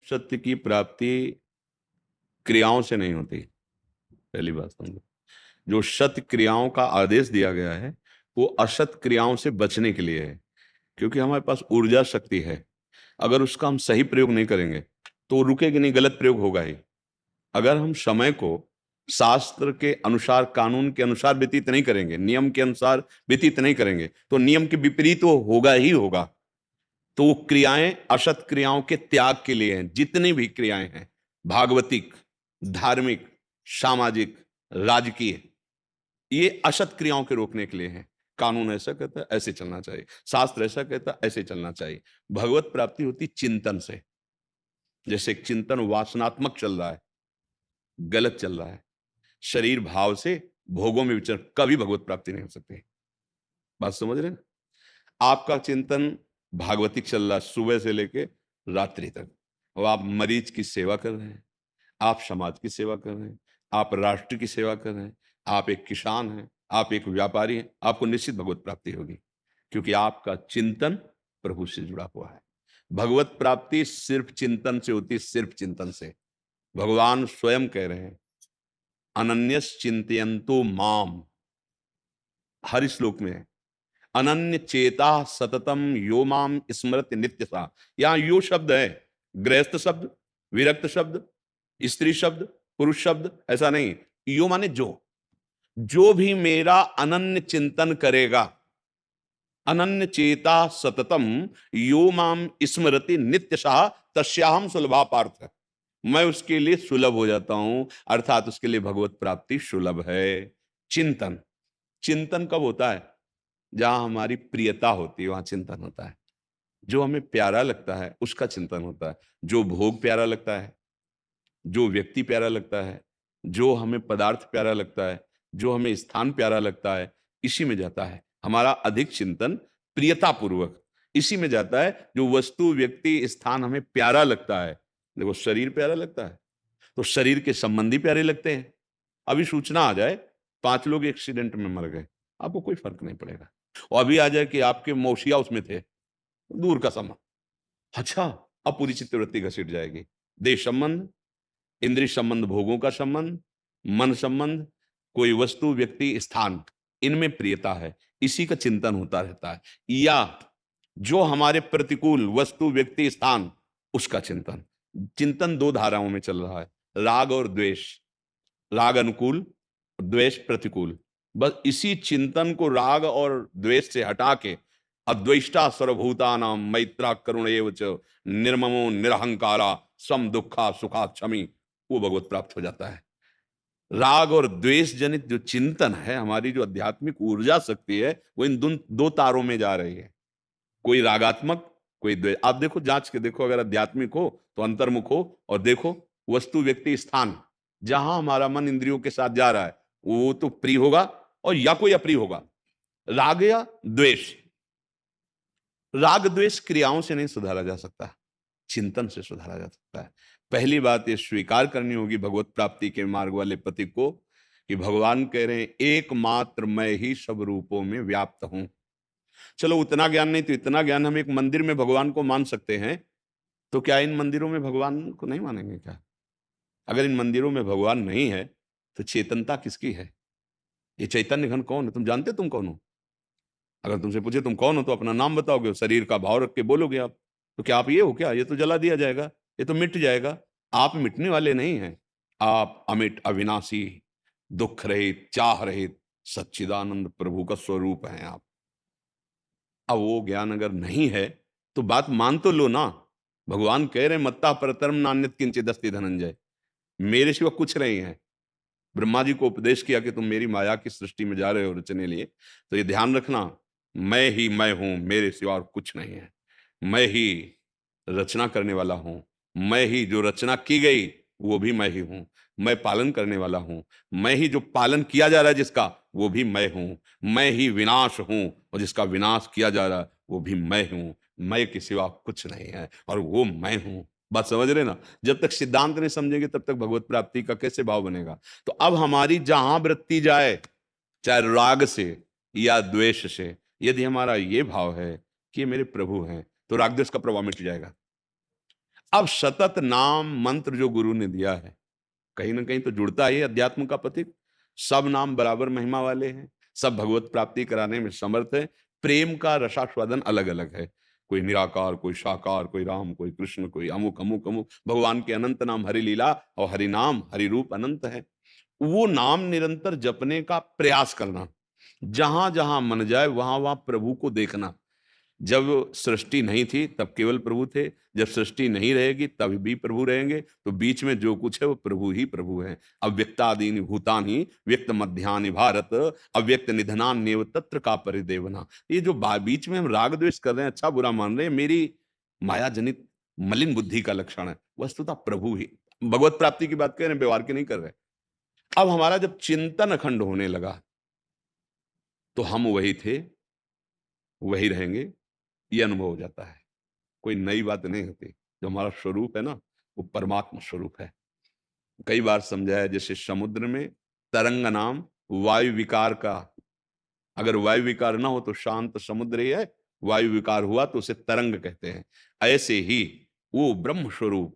सत्य की प्राप्ति क्रियाओं से नहीं होती। पहली बात समझो, जो सत्य क्रियाओं का आदेश दिया गया है वो असत क्रियाओं से बचने के लिए है, क्योंकि हमारे पास ऊर्जा शक्ति है। अगर उसका हम सही प्रयोग नहीं करेंगे तो वो रुकेगी नहीं, गलत प्रयोग होगा ही। अगर हम समय को शास्त्र के अनुसार, कानून के अनुसार व्यतीत नहीं करेंगे, नियम के अनुसार व्यतीत नहीं करेंगे, तो नियम के विपरीत वो होगा ही होगा। तो वो क्रियाएं असत क्रियाओं के त्याग के लिए हैं। जितनी भी क्रियाएं हैं, भागवतिक, धार्मिक, सामाजिक, राजकीय, ये असत क्रियाओं के रोकने के लिए हैं। कानून ऐसा कहता है ऐसे चलना चाहिए, शास्त्र ऐसा कहता है ऐसे चलना चाहिए। भगवत प्राप्ति होती चिंतन से। जैसे चिंतन वासनात्मक चल रहा है, गलत चल रहा है, शरीर भाव से भोगों में विचरण, कभी भगवत प्राप्ति नहीं हो सकती। बात समझ रहे हैं? आपका चिंतन भागवतिक चल रहा है सुबह से लेके रात्रि तक, और आप मरीज की सेवा कर रहे हैं, आप समाज की सेवा कर रहे हैं, आप राष्ट्र की सेवा कर रहे हैं, आप एक किसान हैं, आप एक व्यापारी हैं, आपको निश्चित भगवत प्राप्ति होगी, क्योंकि आपका चिंतन प्रभु से जुड़ा हुआ है। भगवत प्राप्ति सिर्फ चिंतन से होती, सिर्फ चिंतन से। भगवान स्वयं कह रहे हैं, अनन्यस चिंतयन्तु माम, हर श्लोक में है, अनन्य चेता सततम यो माम स्मृति नित्यसा। यहां यो शब्द है, गृहस्थ शब्द, विरक्त शब्द, स्त्री शब्द, पुरुष शब्द, ऐसा नहीं। यो माने जो भी मेरा अनन्य चिंतन करेगा, अनन्य चेता सततम यो माम स्मृति नित्यशः तस्याहम सुलभा पार्थ, मैं उसके लिए सुलभ हो जाता हूं, अर्थात उसके लिए भगवत प्राप्ति सुलभ है। चिंतन, चिंतन कब होता है? जहां हमारी प्रियता होती है वहां चिंतन होता है। जो हमें प्यारा लगता है उसका चिंतन होता है। जो भोग प्यारा लगता है, जो व्यक्ति प्यारा लगता है, जो हमें पदार्थ प्यारा लगता है, जो हमें स्थान प्यारा लगता है, इसी में जाता है हमारा अधिक चिंतन, प्रियता पूर्वक इसी में जाता है। जो वस्तु, व्यक्ति, स्थान हमें प्यारा लगता है, देखो शरीर प्यारा लगता है तो शरीर के संबंधी प्यारे लगते हैं। अभी सूचना आ जाए 5 लोग एक्सीडेंट में मर गए, आपको कोई फर्क नहीं पड़ेगा। और अभी आ जाए कि आपके मौसिया उसमें थे, दूर का संबंध, अच्छा, अब पूरी चित्तवृत्ति घसीट जाएगी। देश संबंध, इंद्रिय संबंध, भोगों का संबंध, मन संबंध, कोई वस्तु, व्यक्ति, स्थान, इनमें प्रियता है, इसी का चिंतन होता रहता है। या जो हमारे प्रतिकूल वस्तु, व्यक्ति, स्थान, उसका चिंतन। चिंतन दो धाराओं में चल रहा है, राग और द्वेष। राग अनुकूल, द्वेष प्रतिकूल। बस इसी चिंतन को राग और द्वेष से हटा के अद्वेष्टा सर्वभूतानां मैत्रा करुण एव च निर्ममो निरहंकारा सम दुखा सुखा क्षमी, वो भगवत प्राप्त हो जाता है। राग और द्वेष जनित जो चिंतन है, हमारी जो आध्यात्मिक ऊर्जा शक्ति है, वो इन दो तारों में जा रही है। कोई रागात्मक, कोई द्वेष। आप देखो, जांच के देखो, अगर आध्यात्मिक हो तो अंतर्मुख हो और देखो वस्तु, व्यक्ति, स्थान, जहां हमारा मन इंद्रियों के साथ जा रहा है वो तो प्रिय होगा और या कोई अप्रिय होगा। राग या द्वेष, राग द्वेष क्रियाओं से नहीं सुधारा जा सकता, चिंतन से सुधारा जा सकता है। पहली बात ये स्वीकार करनी होगी भगवत प्राप्ति के मार्ग वाले पति को, कि भगवान कह रहे हैं एकमात्र मैं ही सब रूपों में व्याप्त हूं। चलो उतना ज्ञान नहीं तो इतना ज्ञान, हम एक मंदिर में भगवान को मान सकते हैं, तो क्या इन मंदिरों में भगवान को नहीं मानेंगे क्या? अगर इन मंदिरों में भगवान नहीं है तो चेतनता किसकी है? ये चैतन्य घन कौन है? तुम जानते तुम कौन हो? अगर तुमसे पूछे तुम कौन हो तो अपना नाम बताओगे, शरीर का भाव रख के बोलोगे आप। तो क्या आप ये हो क्या? ये तो जला दिया जाएगा, ये तो मिट जाएगा। आप मिटने वाले नहीं हैं, आप अमिट, अविनाशी, दुख रहित, चाह रहित सच्चिदानंद प्रभु का स्वरूप हैं आप। अब वो ज्ञान अगर नहीं है तो बात मान तो लो ना। भगवान कह रहे मत्ता परतरम नान्यत किंचित अस्ति धनंजय, मेरे सिवा कुछ नहीं है। ब्रह्मा जी को उपदेश किया कि तुम मेरी माया की सृष्टि में जा रहे हो रचने लिए, तो ये ध्यान रखना, मैं ही मैं हूं, मेरे सिवा और कुछ नहीं है। मैं ही रचना करने वाला हूं, मैं ही जो रचना की गई वो भी मैं ही हूं, मैं पालन करने वाला हूं, मैं ही जो पालन किया जा रहा है जिसका, वो भी मैं हूं, मैं ही विनाश हूं और जिसका विनाश किया जा रहा है वो भी मैं हूं। मैं के सिवा कुछ नहीं है और वो मैं हूं। बात समझ रहे ना? जब तक सिद्धांत नहीं समझेंगे तब तक भगवत प्राप्ति का कैसे भाव बनेगा? तो अब हमारी जहां वृत्ति जाए, चाहे राग से या द्वेष से, यदि हमारा ये भाव है कि ये मेरे प्रभु हैं, तो राग द्वेष का प्रभाव मिट जाएगा। अब सतत नाम मंत्र जो गुरु ने दिया है, कहीं ना कहीं तो जुड़ता है अध्यात्म का प्रतीक। सब नाम बराबर महिमा वाले हैं, सब भगवत प्राप्ति कराने में समर्थ है। प्रेम का रसास्वादन अलग अलग है, कोई निराकार, कोई साकार, कोई राम, कोई कृष्ण, कोई अमुक अमुक अमुक। भगवान के अनंत नाम, हरि लीला और हरि नाम, हरि रूप अनंत है। वो नाम निरंतर जपने का प्रयास करना, जहां जहां मन जाए वहां वहां प्रभु को देखना। जब सृष्टि नहीं थी तब केवल प्रभु थे, जब सृष्टि नहीं रहेगी तब भी प्रभु रहेंगे, तो बीच में जो कुछ है वो प्रभु ही प्रभु है। अव्यक्तादीनि भूतानि व्यक्त मध्यानि भारत, अव्यक्त निधनान्येव तत्र का परिदेवना। ये जो बीच में हम राग द्वेष कर रहे हैं, अच्छा बुरा मान रहे हैं, मेरी माया जनित मलिन बुद्धि का लक्षण है। वस्तुतः प्रभु ही। भगवत प्राप्ति की बात कर रहे हैं, व्यवहार की नहीं कर रहे। अब हमारा जब चिंतन अखंड होने लगा तो हम वही थे, वही रहेंगे, ये अनुभव हो जाता है। कोई नई बात नहीं होती। जो हमारा स्वरूप है ना, वो परमात्मा स्वरूप है। कई बार समझाया, जैसे समुद्र में तरंग नाम वायु विकार का, अगर वायु विकार ना हो तो शांत समुद्र ही है, वायु विकार हुआ तो उसे तरंग कहते हैं। ऐसे ही वो ब्रह्म स्वरूप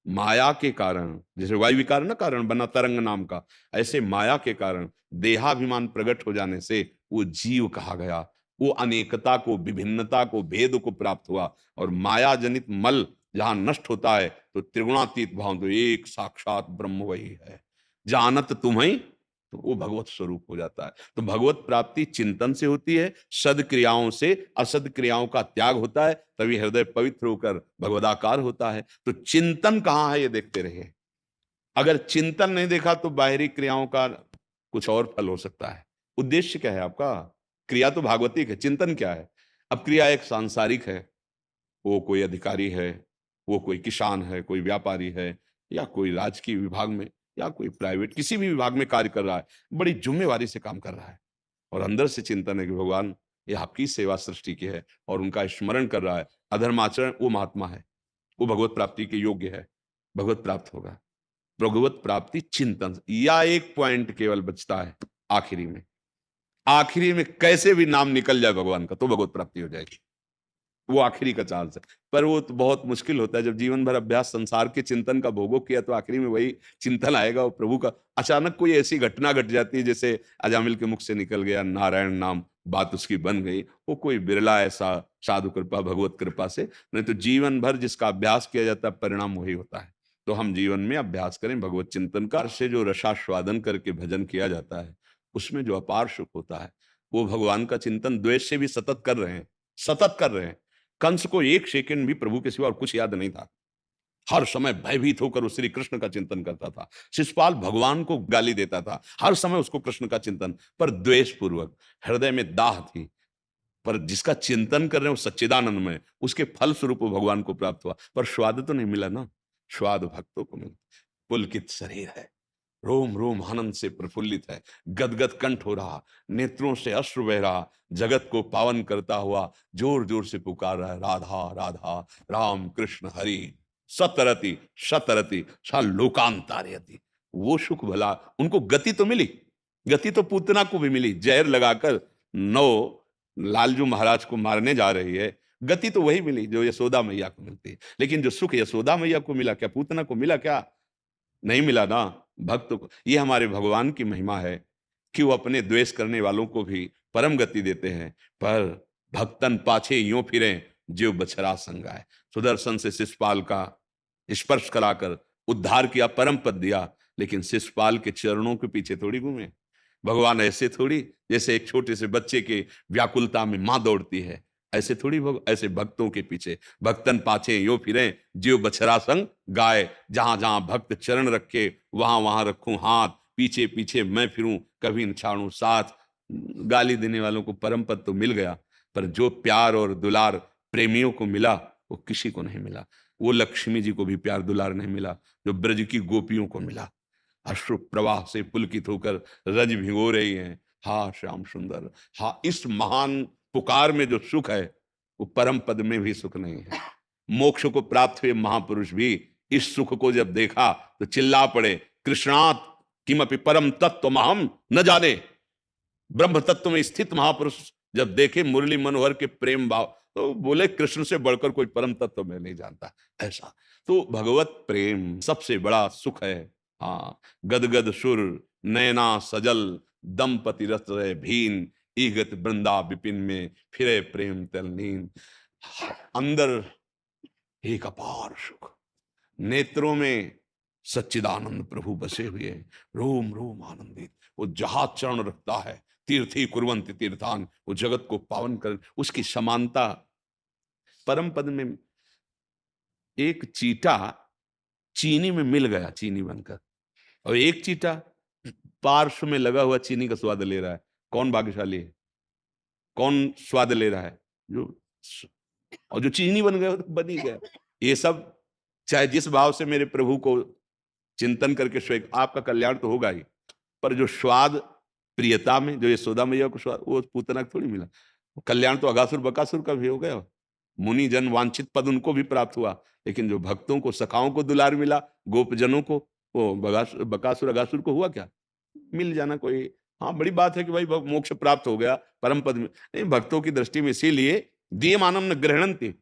माया के कारण, जैसे वायु विकार ना कारण बना तरंग नाम का, ऐसे माया के कारण देहाभिमान प्रकट हो जाने से वो जीव कहा गया। वो अनेकता को, विभिन्नता को, भेद को प्राप्त हुआ। और माया जनित मल जहां नष्ट होता है तो त्रिगुणातीत भाव, तो एक साक्षात ब्रह्म वही है। जानत तुम्हें, तो वो भगवत स्वरूप हो जाता है। तो भगवत प्राप्ति चिंतन से होती है, सद क्रियाओं से। असद क्रियाओं का त्याग होता है, तभी हृदय पवित्र होकर भगवदाकार होता है। तो चिंतन कहाँ है ये देखते रहिए। अगर चिंतन नहीं देखा तो बाहरी क्रियाओं का कुछ और फल हो सकता है। उद्देश्य क्या है आपका? क्रिया तो भागवतिक है, चिंतन क्या है? अब क्रिया एक सांसारिक है, वो कोई अधिकारी है, वो कोई किसान है, कोई व्यापारी है, या कोई राजकीय विभाग में, या कोई प्राइवेट किसी भी विभाग में कार्य कर रहा है, बड़ी जिम्मेवारी से काम कर रहा है। और अंदर से चिंतन है कि भगवान ये आपकी सेवा सृष्टि की है, और उनका स्मरण कर रहा है। अधर्म आचरण वो महात्मा है, वो भगवत प्राप्ति के योग्य है, भगवत प्राप्त होगा। भगवत प्राप्ति चिंतन। या एक पॉइंट केवल बचता है आखिरी में, आखिरी में कैसे भी नाम निकल जाए भगवान का तो भगवत प्राप्ति हो जाएगी। वो आखिरी का चांस है। पर वो तो बहुत मुश्किल होता है, जब जीवन भर अभ्यास संसार के चिंतन का भोगो किया तो आखिरी में वही चिंतन आएगा, वो प्रभु का। अचानक कोई ऐसी घटना घट जाती है, जैसे अजामिल के मुख से निकल गया नारायण नाम, बात उसकी बन गई। वो कोई बिरला ऐसा साधु कृपा, भगवत कृपा से। नहीं तो जीवन भर जिसका अभ्यास किया जाता है, परिणाम वही होता है। तो हम जीवन में अभ्यास करें भगवत चिंतन का। से जो रसास्वादन करके भजन किया जाता है, उसमें जो अपार सुख होता है, वो भगवान का चिंतन द्वेष से भी सतत कर रहे हैं, सतत कर रहे हैं। कंस को एक सेकंड भी प्रभु के सिवा और कुछ याद नहीं था। हर समय भयभीत होकर वो श्री कृष्ण का चिंतन करता था। शिशुपाल भगवान को गाली देता था, हर समय उसको कृष्ण का चिंतन, पर द्वेष पूर्वक। हृदय में दाह थी। पर जिसका चिंतन कर रहे हैं वो सच्चिदानंद में, उसके फल स्वरूप भगवान को प्राप्त हुआ। पर स्वाद तो नहीं मिला ना, स्वाद भक्तों को मिला। पुलकित शरीर है, रोम रोम आनंद से प्रफुल्लित है, गदगद कंठ हो रहा, नेत्रों से अश्रु बह रहा, जगत को पावन करता हुआ जोर जोर से पुकार रहा है, राधा राधा राम कृष्ण हरि, सतरति सतरति सा लोकांतारयति। वो सुख भला उनको गति तो मिली, गति तो पूतना को भी मिली। जहर लगाकर नौ लालजू महाराज को मारने जा रही है, गति तो वही मिली जो यशोदा मैया को मिलती है। लेकिन जो सुख यशोदा मैया को मिला, क्या पूतना को मिला? क्या नहीं मिला ना। भक्त को, ये हमारे भगवान की महिमा है कि वो अपने द्वेष करने वालों को भी परम गति देते हैं। पर भक्तन पाछे यूं फिरे जो बछड़ा संगाए। सुदर्शन से शिशुपाल का स्पर्श कराकर उद्धार किया, परम पद दिया। लेकिन शिशुपाल के चरणों के पीछे थोड़ी घूमे भगवान। ऐसे थोड़ी, जैसे एक छोटे से बच्चे के व्याकुलता में मां दौड़ती है, ऐसे थोड़ी ऐसे भक्तों के पीछे। भक्तन पाछे यो फिरे जीव बछड़ा संग गाय। जहां जहां भक्त चरण रखे वहां वहां रखूं हाथ, पीछे पीछे मैं फिरूं कभी न छाड़ू साथ। गाली देने वालों को परम पद तो मिल गया, पर जो प्यार और दुलार प्रेमियों को मिला वो किसी को नहीं मिला। वो लक्ष्मी जी को भी प्यार दुलार नहीं मिला जो ब्रज की गोपियों को मिला। अश्रु प्रवाह से पुलकित होकर रज भिगो रही हैं, हा श्याम सुंदर। हा, इस महान पुकार में जो सुख है वो परम पद में भी सुख नहीं है। मोक्ष को प्राप्त हुए महापुरुष भी इस सुख को जब देखा तो चिल्ला पड़े, कृष्णात किमपि परम तत्व महम न जाने। ब्रह्म तत्व में स्थित महापुरुष जब देखे मुरली मनोहर के प्रेम भाव, तो बोले कृष्ण से बढ़कर कोई परम तत्व मैं नहीं जानता, ऐसा। तो भगवत प्रेम सबसे बड़ा सुख है। हाँ, गदगद सुर नैना सजल दंपति रत रहे भीन, ईगत वृंदा विपिन में फिरे प्रेम तलनीन। अंदर एक अपार सुख, नेत्रों में सच्चिदानंद प्रभु बसे हुए हैं, रोम रोम आनंदित। वो जहां चरण रखता है, तीर्थी कुर्वन्ति तीर्थान, वो जगत को पावन कर, उसकी समानता। परम पद में एक चीटा चीनी में मिल गया, चीनी बनकर, और एक चीटा पार्श्व में लगा हुआ चीनी का स्वाद ले रहा है। कौन भाग्यशाली है, कौन स्वाद ले रहा है? जो, और जो चीनी बन गया वो तो बन ही गया। ये सब चाहे जिस भाव से मेरे प्रभु को चिंतन करके स्वेग, आपका कल्याण तो होगा ही, पर जो स्वाद प्रियता में जो यशोदा मैया को स्वाद, वो पूतना को थोड़ी मिला। कल्याण तो अगासुर बकासुर का भी हो गया। मुनि जन वांछित पद उनको भी प्राप्त हुआ, लेकिन जो भक्तों को सखाओं को दुलार मिला, गोपजनों को, वो बकासुर अगासुर को हुआ क्या? मिल जाना कोई, हाँ बड़ी बात है कि भाई मोक्ष प्राप्त हो गया परम पद में। नहीं, भक्तों की दृष्टि में इसीलिए दिए मानम न ग्रहणंति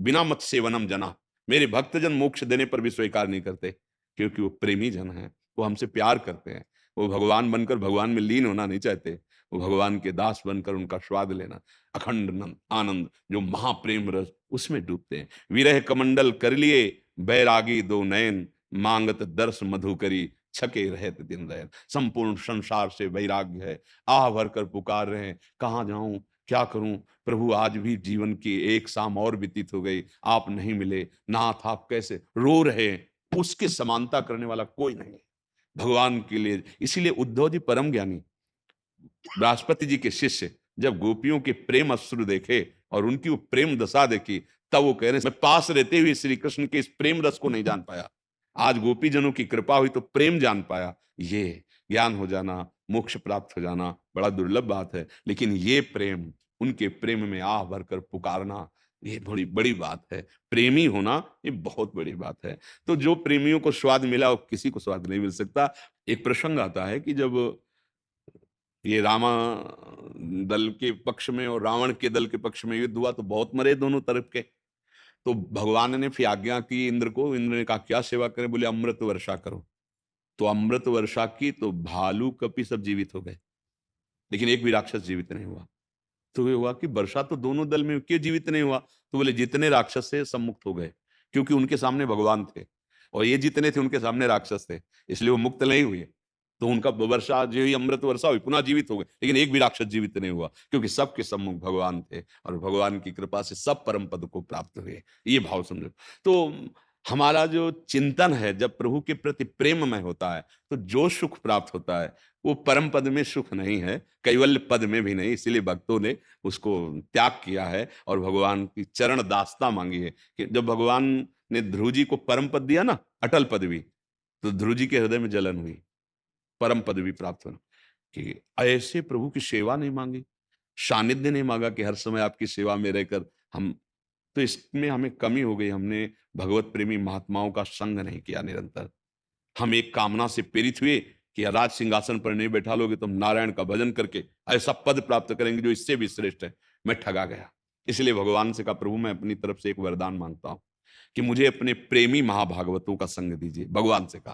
बिना मत सेवनम जना, मेरे भक्तजन मोक्ष देने पर भी स्वीकार नहीं करते, क्योंकि वो प्रेमी जन है, वो हमसे प्यार करते हैं, वो भगवान बनकर भगवान में लीन होना नहीं चाहते, वो भगवान के दास बनकर उनका स्वाद लेना, अखंड आनंद जो महाप्रेम रस, उसमें डूबते हैं। विरह कमंडल कर लिए बैरागी दो नयन, मांगत दर्श मधु करी छके रहत दिन रैन। संपूर्ण संसार से वैराग्य है, आह भर कर पुकार रहे हैं, कहाँ जाऊं, क्या करूं प्रभु, आज भी जीवन की एक शाम और व्यतीत हो गई, आप नहीं मिले, नाथ आप कैसे, रो रहे हैं। उसकी समानता करने वाला कोई नहीं भगवान के लिए। इसीलिए उद्धव जी परम ज्ञानी, बृहस्पति जी के शिष्य, जब गोपियों के प्रेम अश्रु देखे और उनकी वो प्रेम दशा देखी, तब वो कह रहे मैं पास रहते हुए श्री कृष्ण के इस प्रेम रस को नहीं जान पाया, आज गोपी जनों की कृपा हुई तो प्रेम जान पाया। ये ज्ञान हो जाना, मोक्ष प्राप्त हो जाना बड़ा दुर्लभ बात है, लेकिन ये प्रेम, उनके प्रेम में आह भरकर पुकारना, ये बड़ी बड़ी बात है। प्रेमी होना ये बहुत बड़ी बात है। तो जो प्रेमियों को स्वाद मिला वो किसी को स्वाद नहीं मिल सकता। एक प्रसंग आता है कि जब ये रामा दल के पक्ष में और रावण के दल के पक्ष में युद्ध हुआ, तो बहुत मरे दोनों तरफ के। तो भगवान ने फिर आज्ञा की इंद्र को, इंद्र ने कहा क्या सेवा करें? बोले अमृत वर्षा करो। तो अमृत वर्षा की, तो भालू कपि सब जीवित हो गए, लेकिन एक भी राक्षस जीवित नहीं हुआ। तो ये हुआ कि वर्षा तो दोनों दल में, क्यों जीवित नहीं हुआ? तो बोले जितने राक्षस थे सब मुक्त हो गए, क्योंकि उनके सामने भगवान थे, और ये जितने थे उनके सामने राक्षस थे, इसलिए वो मुक्त नहीं हुए। तो उनका वर्षा जो ही अमृत वर्षा हुई, पुनः जीवित हो गए, लेकिन एक भी राक्षस जीवित नहीं हुआ, क्योंकि सबके सम्मुख भगवान थे, और भगवान की कृपा से सब परम पद को प्राप्त हुए। ये भाव समझो। तो हमारा जो चिंतन है जब प्रभु के प्रति प्रेममय होता है, तो जो सुख प्राप्त होता है वो परम पद में सुख नहीं है, कैवल्य पद में भी नहीं। इसीलिए भक्तों ने उसको त्याग किया है और भगवान की चरण दासता मांगी है। कि जब भगवान ने ध्रुव जी को परम पद दिया ना, अटल पदवी, तो ध्रुव जी के हृदय में जलन हुई, परम पदवी प्राप्त होना। कि ऐसे प्रभु की सेवा नहीं मांगी, सानिध्य नहीं मांगा कि हर समय आपकी सेवा में रहकर हम, तो इसमें हमें कमी हो गई। हमने भगवत प्रेमी महात्माओं का संग नहीं किया निरंतर। हम एक कामना से प्रेरित हुए कि राज सिंहासन पर नहीं बैठा लोगे तो हम नारायण का भजन करके ऐसा पद प्राप्त करेंगे जो इससे भी श्रेष्ठ है। मैं ठगा गया। इसलिए भगवान से कहा प्रभु मैं अपनी तरफ से एक वरदान मांगता हूं कि मुझे अपने प्रेमी महाभागवतों का संग दीजिए। भगवान से कहा